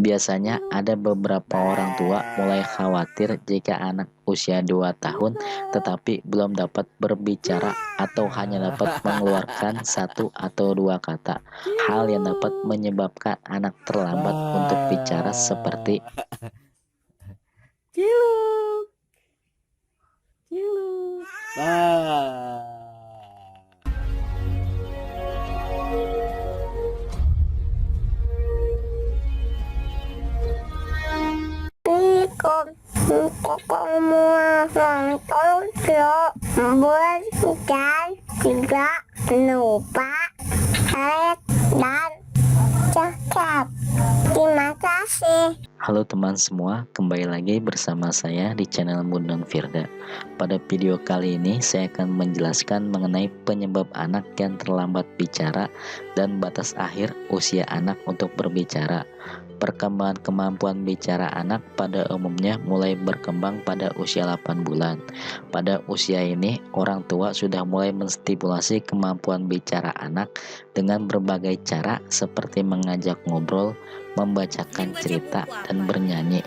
Biasanya ada beberapa orang tua mulai khawatir jika anak usia 2 tahun tetapi belum dapat berbicara atau hanya dapat mengeluarkan satu atau dua kata. Hal yang dapat menyebabkan anak terlambat untuk bicara seperti Ciluk, ciluk. Semua nonton vlog dan tidak lupa like dan subscribe. Terima kasih. Halo teman semua, kembali lagi bersama saya di channel Mundon Firda. Pada video kali ini saya akan menjelaskan mengenai penyebab anak yang terlambat bicara dan batas akhir usia anak untuk berbicara. Perkembangan kemampuan bicara anak pada umumnya mulai berkembang pada usia 8 bulan. Pada usia ini, orang tua sudah mulai menstimulasi kemampuan bicara anak dengan berbagai cara seperti mengajak ngobrol, membacakan cerita, dan bernyanyi.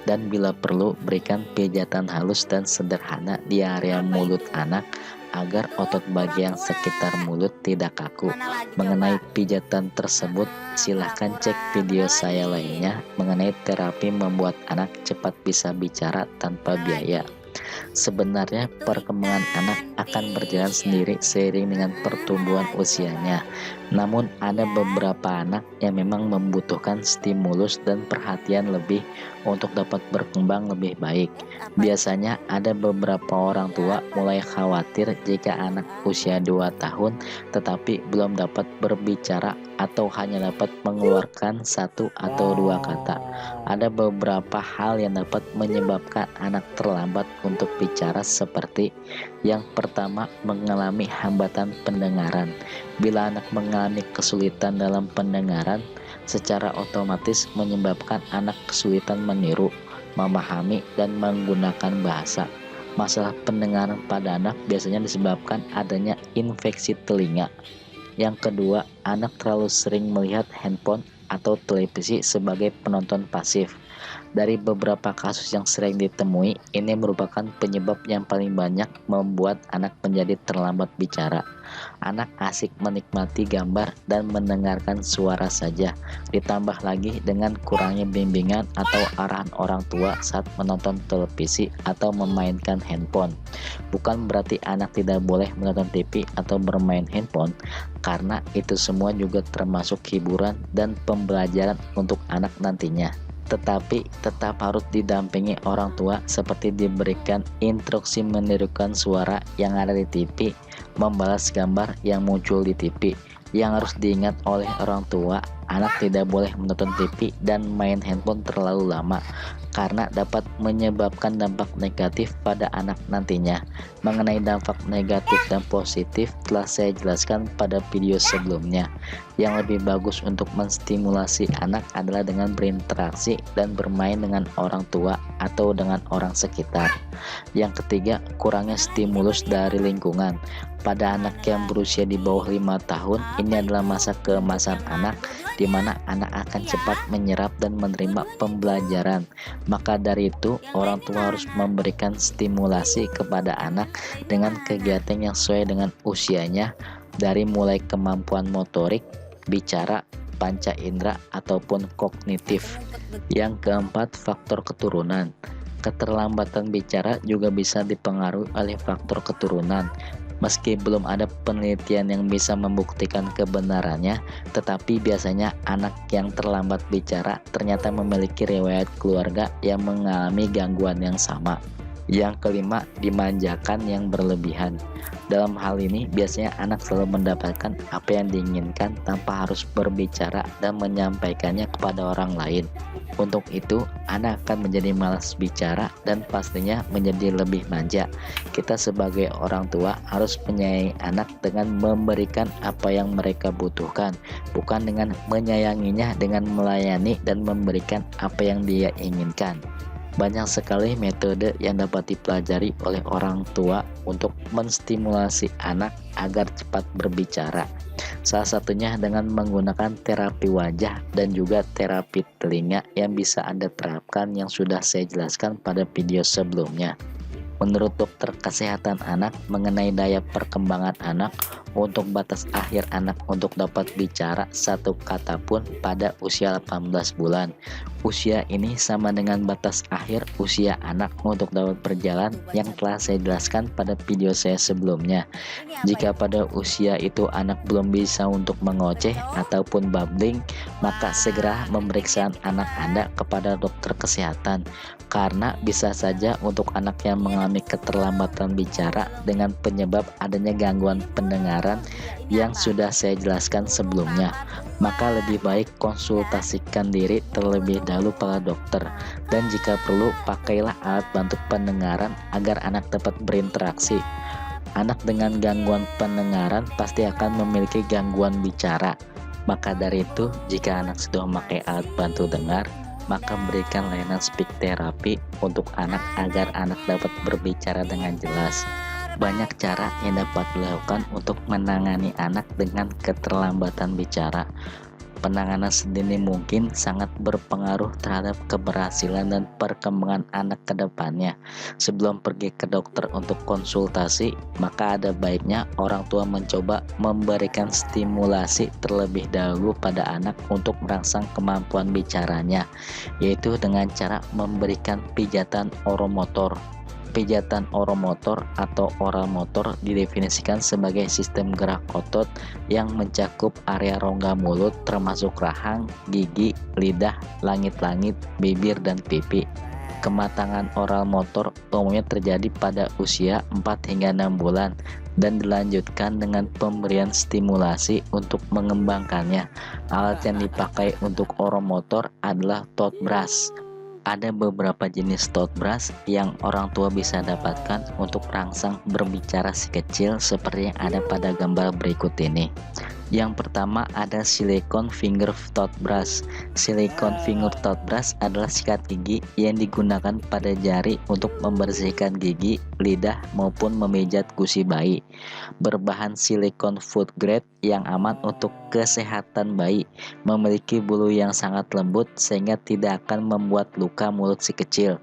Dan bila perlu, berikan pijatan halus dan sederhana di area mulut anak agar otot bagian sekitar mulut tidak kaku. Mengenai pijatan tersebut, silahkan cek video saya lainnya mengenai terapi membuat anak cepat bisa bicara tanpa biaya. Sebenarnya perkembangan anak akan berjalan sendiri seiring dengan pertumbuhan usianya. Namun ada beberapa anak yang memang membutuhkan stimulus dan perhatian lebih untuk dapat berkembang lebih baik. Biasanya ada beberapa orang tua mulai khawatir jika anak usia 2 tahun tetapi belum dapat berbicara atau hanya dapat mengeluarkan satu atau dua kata. Ada beberapa hal yang dapat menyebabkan anak terlambat untuk bicara seperti yang pertama, mengalami hambatan pendengaran. Bila anak mengalami kesulitan dalam pendengaran, secara otomatis menyebabkan anak kesulitan meniru, memahami, dan menggunakan bahasa. Masalah pendengaran pada anak biasanya disebabkan adanya infeksi telinga. Yang kedua, anak terlalu sering melihat handphone atau televisi sebagai penonton pasif. Dari beberapa kasus yang sering ditemui, ini merupakan penyebab yang paling banyak membuat anak menjadi terlambat bicara. Anak asik menikmati gambar dan mendengarkan suara saja, ditambah lagi dengan kurangnya bimbingan atau arahan orang tua saat menonton televisi atau memainkan handphone. Bukan berarti anak tidak boleh menonton TV atau bermain handphone, karena itu semua juga termasuk hiburan dan pembelajaran untuk anak nantinya. Tetapi tetap harus didampingi orang tua seperti diberikan instruksi menirukan suara yang ada di TV, membalas gambar yang muncul di TV. Yang harus diingat oleh orang tua, anak tidak boleh menonton TV dan main handphone terlalu lama karena dapat menyebabkan dampak negatif pada anak nantinya. Mengenai dampak negatif dan positif telah saya jelaskan pada video sebelumnya. Yang lebih bagus untuk menstimulasi anak adalah dengan berinteraksi dan bermain dengan orang tua atau dengan orang sekitar. Yang ketiga, kurangnya stimulus dari lingkungan. Pada anak yang berusia di bawah 5 tahun, ini adalah masa keemasan anak di mana anak akan cepat menyerap dan menerima pembelajaran. Maka dari itu, orang tua harus memberikan stimulasi kepada anak dengan kegiatan yang sesuai dengan usianya, dari mulai kemampuan motorik, bicara, panca indera, ataupun kognitif. Yang keempat, faktor keturunan. Keterlambatan bicara juga bisa dipengaruhi oleh faktor keturunan. Meski belum ada penelitian yang bisa membuktikan kebenarannya, tetapi biasanya anak yang terlambat bicara ternyata memiliki riwayat keluarga yang mengalami gangguan yang sama. Yang kelima, dimanjakan yang berlebihan. Dalam hal ini, biasanya anak selalu mendapatkan apa yang diinginkan tanpa harus berbicara dan menyampaikannya kepada orang lain. Untuk itu, anak akan menjadi malas bicara dan pastinya menjadi lebih manja. Kita sebagai orang tua harus menyayangi anak dengan memberikan apa yang mereka butuhkan, bukan dengan menyayanginya dengan melayani dan memberikan apa yang dia inginkan. Banyak sekali metode yang dapat dipelajari oleh orang tua untuk menstimulasi anak agar cepat berbicara. Salah satunya dengan menggunakan terapi wajah dan juga terapi telinga yang bisa Anda terapkan yang sudah saya jelaskan pada video sebelumnya. Menurut dokter kesehatan anak mengenai daya perkembangan anak, untuk batas akhir anak untuk dapat bicara satu kata pun pada usia 18 bulan. Usia ini sama dengan batas akhir usia anak untuk dapat berjalan yang telah saya jelaskan pada video saya sebelumnya. Jika pada usia itu anak belum bisa untuk mengoceh ataupun babbling, maka segera memeriksa anak Anda kepada dokter kesehatan, karena bisa saja untuk anak yang mengalami keterlambatan bicara dengan penyebab adanya gangguan pendengaran yang sudah saya jelaskan sebelumnya, maka lebih baik konsultasikan diri terlebih dahulu pada dokter, dan jika perlu pakailah alat bantu pendengaran agar anak dapat berinteraksi. Anak dengan gangguan pendengaran pasti akan memiliki gangguan bicara, maka dari itu jika anak sudah memakai alat bantu dengar, maka berikan layanan speak therapy untuk anak agar anak dapat berbicara dengan jelas. Banyak cara yang dapat dilakukan untuk menangani anak dengan keterlambatan bicara. Penanganan sedini mungkin sangat berpengaruh terhadap keberhasilan dan perkembangan anak ke depannya. Sebelum pergi ke dokter untuk konsultasi, maka ada baiknya orang tua mencoba memberikan stimulasi terlebih dahulu pada anak untuk merangsang kemampuan bicaranya, yaitu dengan cara memberikan pijatan oromotor. Pijatan oromotor atau oral motor didefinisikan sebagai sistem gerak otot yang mencakup area rongga mulut termasuk rahang, gigi, lidah, langit-langit, bibir, dan pipi. Kematangan oral motor umumnya terjadi pada usia 4 hingga 6 bulan dan dilanjutkan dengan pemberian stimulasi untuk mengembangkannya. Alat yang dipakai untuk oral motor adalah tooth brush. Ada beberapa jenis tooth brush yang orang tua bisa dapatkan untuk merangsang berbicara si kecil seperti yang ada pada gambar berikut ini. Yang pertama ada silicone finger toothbrush. Silicone finger toothbrush adalah sikat gigi yang digunakan pada jari untuk membersihkan gigi, lidah maupun memijat gusi bayi. Berbahan silikon food grade yang aman untuk kesehatan bayi, memiliki bulu yang sangat lembut sehingga tidak akan membuat luka mulut si kecil.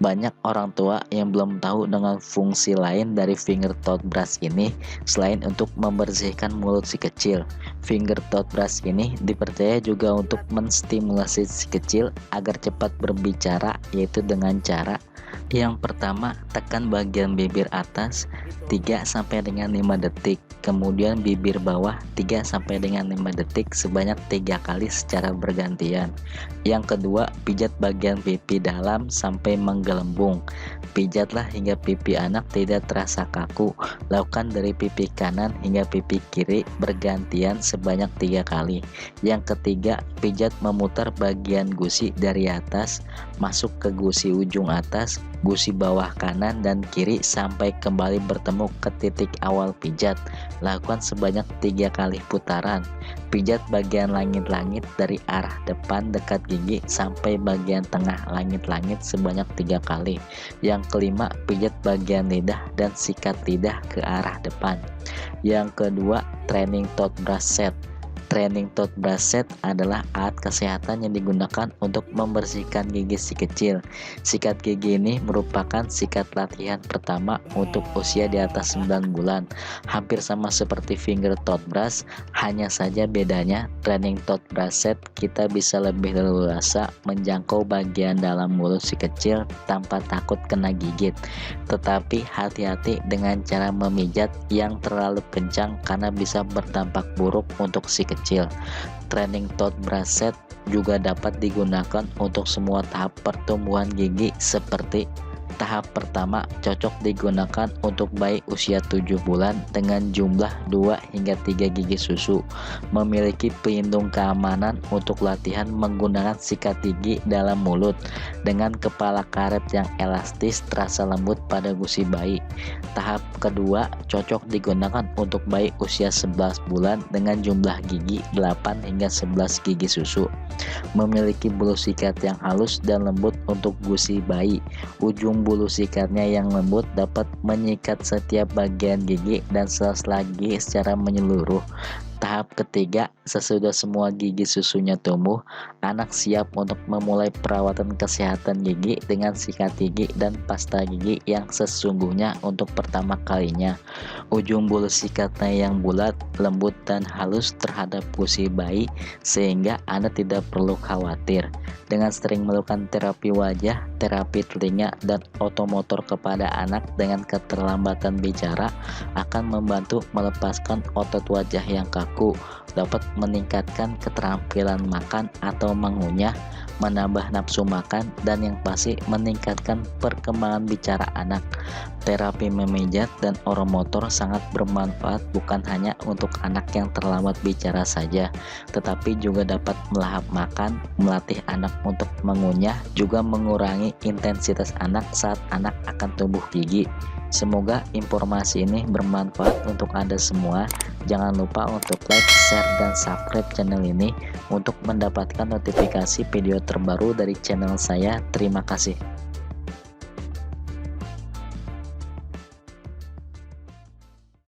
Banyak orang tua yang belum tahu dengan fungsi lain dari finger toothbrush ini selain untuk membersihkan mulut si kecil. Finger toothbrush ini dipercaya juga untuk menstimulasi si kecil agar cepat berbicara, yaitu dengan cara yang pertama, tekan bagian bibir atas 3-5 detik, kemudian bibir bawah 3-5 detik sebanyak 3 kali secara bergantian. Yang kedua, pijat bagian pipi dalam sampai menggelembung. Pijatlah hingga pipi anak tidak terasa kaku. Lakukan dari pipi kanan hingga pipi kiri bergantian sebanyak 3 kali. Yang ketiga, pijat memutar bagian gusi dari atas masuk ke gusi ujung atas, gusi bawah kanan dan kiri sampai kembali bertemu ke titik awal pijat. Lakukan sebanyak 3 kali putaran. Pijat bagian langit-langit dari arah depan dekat gigi sampai bagian tengah langit-langit sebanyak 3 kali. Yang kelima, pijat bagian lidah dan sikat lidah ke arah depan. Yang kedua, training toothbrush set. Training toothbrush set adalah alat kesehatan yang digunakan untuk membersihkan gigi si kecil. Sikat gigi ini merupakan sikat latihan pertama untuk usia di atas 9 bulan. Hampir sama seperti finger toothbrush, hanya saja bedanya training toothbrush set kita bisa lebih leluasa menjangkau bagian dalam mulut si kecil tanpa takut kena gigit. Tetapi hati-hati dengan cara memijat yang terlalu kencang karena bisa berdampak buruk untuk si kecil. Training toothbrush set juga dapat digunakan untuk semua tahap pertumbuhan gigi seperti Tahap pertama cocok digunakan untuk bayi usia 7 bulan dengan jumlah 2 hingga 3 gigi susu. Memiliki pelindung keamanan untuk latihan menggunakan sikat gigi dalam mulut dengan kepala karet yang elastis terasa lembut pada gusi bayi. Tahap kedua cocok digunakan untuk bayi usia 11 bulan dengan jumlah gigi 8 hingga 11 gigi susu. Memiliki bulu sikat yang halus dan lembut untuk gusi bayi. Ujung bulu sikatnya yang lembut dapat menyikat setiap bagian gigi dan sela-sela gigi secara menyeluruh. Tahap ketiga, sesudah semua gigi susunya tumbuh, anak siap untuk memulai perawatan kesehatan gigi dengan sikat gigi dan pasta gigi yang sesungguhnya untuk pertama kalinya. Ujung bulu sikatnya yang bulat, lembut, dan halus terhadap gusi bayi sehingga Anda tidak perlu khawatir. Dengan sering melakukan terapi wajah, terapi telinga, dan otomotor kepada anak dengan keterlambatan bicara akan membantu melepaskan otot wajah yang kaku, dapat meningkatkan keterampilan makan atau mengunyah, menambah nafsu makan, dan yang pasti meningkatkan perkembangan bicara anak. Terapi memijat dan oromotor sangat bermanfaat bukan hanya untuk anak yang terlambat bicara saja, tetapi juga dapat melahap makan, melatih anak untuk mengunyah, juga mengurangi intensitas anak saat anak akan tumbuh gigi. Semoga informasi ini bermanfaat untuk Anda semua. Jangan lupa untuk like, share, dan subscribe channel ini untuk mendapatkan notifikasi video terbaru dari channel saya. Terima kasih.